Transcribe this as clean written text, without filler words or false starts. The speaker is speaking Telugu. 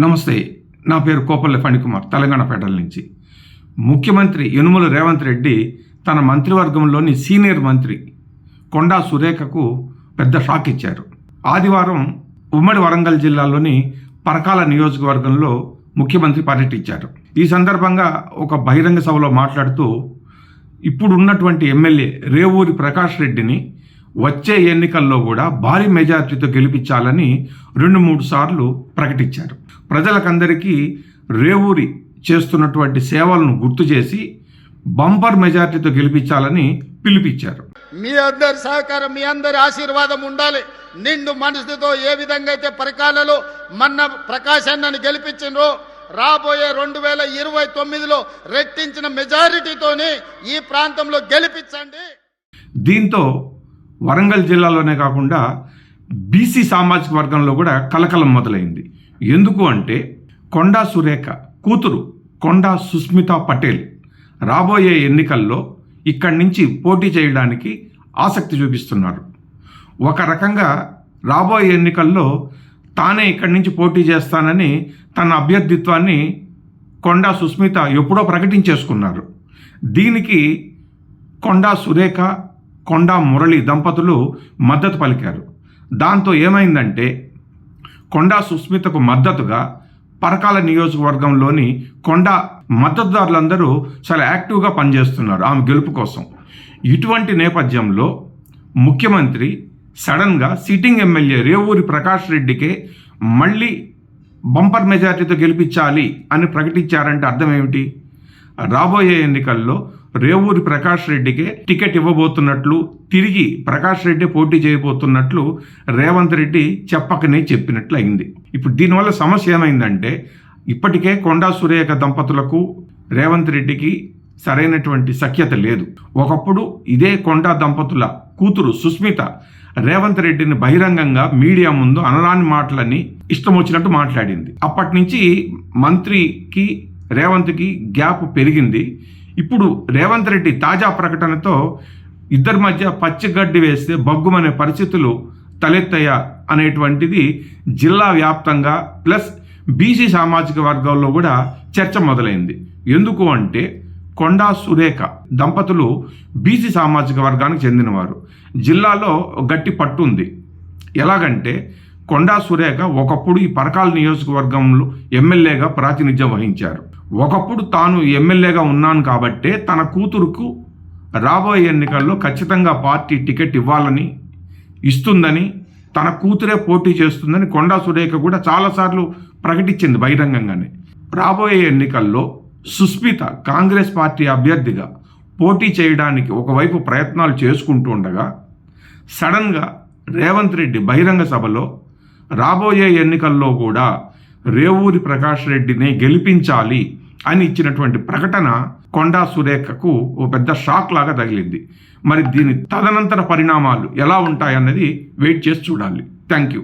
నమస్తే, నా పేరు కోపల్లె ఫణికుమార్, తెలంగాణ ఫెడరల్ నుంచి. ముఖ్యమంత్రి యనుమల రేవంత్ రెడ్డి తన మంత్రివర్గంలోని సీనియర్ మంత్రి కొండా సురేఖకు పెద్ద షాక్ ఇచ్చారు. ఆదివారం ఉమ్మడి వరంగల్ జిల్లాలోని పరకాల నియోజకవర్గంలో ముఖ్యమంత్రి పర్యటించారు. ఈ సందర్భంగా ఒక బహిరంగ సభలో మాట్లాడుతూ ఇప్పుడు ఉన్నటువంటి ఎమ్మెల్యే రేవూరి ప్రకాష్ రెడ్డిని వచ్చే ఎన్నికల్లో కూడా భారీ మెజార్టీతో గెలిపించాలని 2-3 సార్లు ప్రకటించారు. ప్రజలకందరికీ రేవూరి చేస్తున్నటువంటి సేవలను గుర్తు చేసి బంపర్ మెజార్టీతో గెలిపించాలని పిలుపిచ్చారు. మీ అందరి సహకారం, మీ అందరి ఆశీర్వాదం ఉండాలి. నిండు మనసుతో ఏ విధంగా అయితే పరికాలలో మొన్న ప్రకాష్ అన్నని గెలిపించినో రాబోయే 2029లో రెట్టించిన మెజారిటీతోనే ఈ ప్రాంతంలో గెలిపించండి. దీంతో వరంగల్ జిల్లాలోనే కాకుండా బీసీ సామాజిక వర్గంలో కూడా కలకలం మొదలైంది. ఎందుకు అంటే కొండా సురేఖ కూతురు కొండా సుస్మితా పటేల్ రాబోయే ఎన్నికల్లో ఇక్కడి నుంచి పోటీ చేయడానికి ఆసక్తి చూపిస్తున్నారు. ఒక రకంగా రాబోయే ఎన్నికల్లో తానే ఇక్కడి నుంచి పోటీ చేస్తానని తన అభ్యర్థిత్వాన్ని కొండా సుస్మిత ఎప్పుడో ప్రకటించేసుకున్నారు. దీనికి కొండా సురేఖ, కొండా మురళి దంపతులు మద్దతు పలికారు. దాంతో ఏమైందంటే కొండా సుస్మితకు మద్దతుగా పరకాల నియోజకవర్గంలోని కొండా మద్దతుదారులందరూ చాలా యాక్టివ్గా పనిచేస్తున్నారు ఆమె గెలుపు కోసం. ఇటువంటి నేపథ్యంలో ముఖ్యమంత్రి సడన్గా సిట్టింగ్ ఎమ్మెల్యే రేవూరి ప్రకాష్ రెడ్డికే మళ్ళీ బంపర్ మెజార్టీతో గెలిపించాలి అని ప్రకటించారంటే అర్థం ఏమిటి? రాబోయే ఎన్నికల్లో రేవూరి ప్రకాష్ రెడ్డికే టికెట్ ఇవ్వబోతున్నట్లు, తిరిగి ప్రకాష్ రెడ్డి పోటీ చేయబోతున్నట్లు రేవంత్ రెడ్డి చెప్పకనే చెప్పినట్లు అయింది. ఇప్పుడు దీనివల్ల సమస్య ఏమైందంటే ఇప్పటికే కొండా సురేఖ దంపతులకు రేవంత్ రెడ్డికి సరైనటువంటి సఖ్యత లేదు. ఒకప్పుడు ఇదే కొండా దంపతుల కూతురు సుస్మిత రేవంత్ రెడ్డిని బహిరంగంగా మీడియా ముందు అనరాని మాటలని ఇష్టం వచ్చినట్టు మాట్లాడింది. అప్పటి నుంచి మంత్రికి రేవంత్కి గ్యాప్ పెరిగింది. ఇప్పుడు రేవంత్ రెడ్డి తాజా ప్రకటనతో ఇద్దరి మధ్య పచ్చిగడ్డి వేస్తే బగ్గుమనే పరిస్థితులు తలెత్తాయా అనేటువంటిది జిల్లా వ్యాప్తంగా ప్లస్ బీసీ సామాజిక వర్గాల్లో కూడా చర్చ మొదలైంది. ఎందుకు అంటే కొండా సురేఖ దంపతులు బీసీ సామాజిక వర్గానికి చెందినవారు. జిల్లాలో గట్టి పట్టు ఉంది. ఎలాగంటే కొండా సురేఖ ఒకప్పుడు ఈ పరకాల నియోజకవర్గంలో ఎమ్మెల్యేగా ప్రాతినిధ్యం వహించారు. ఒకప్పుడు తాను ఎమ్మెల్యేగా ఉన్నాను కాబట్టే తన కూతురుకు రాబోయే ఎన్నికల్లో ఖచ్చితంగా పార్టీ టికెట్ ఇవ్వాలని, ఇస్తుందని, తన కూతురే పోటీ చేస్తుందని కొండా సురేఖ కూడా చాలాసార్లు ప్రకటించింది బహిరంగంగానే. రాబోయే ఎన్నికల్లో సుస్మిత కాంగ్రెస్ పార్టీ అభ్యర్థిగా పోటీ చేయడానికి ఒకవైపు ప్రయత్నాలు చేసుకుంటూ ఉండగా సడన్గా రేవంత్ రెడ్డి బహిరంగ సభలో రాబోయే ఎన్నికల్లో కూడా రేవూరి ప్రకాష్ రెడ్డిని గెలిపించాలి అని ఇచ్చినటువంటి ప్రకటన కొండా సురేఖకు ఓ పెద్ద షాక్ లాగా తగిలింది. మరి దీని తదనంతర పరిణామాలు ఎలా ఉంటాయన్నది వెయిట్ చేసి చూడాలి. Thank you.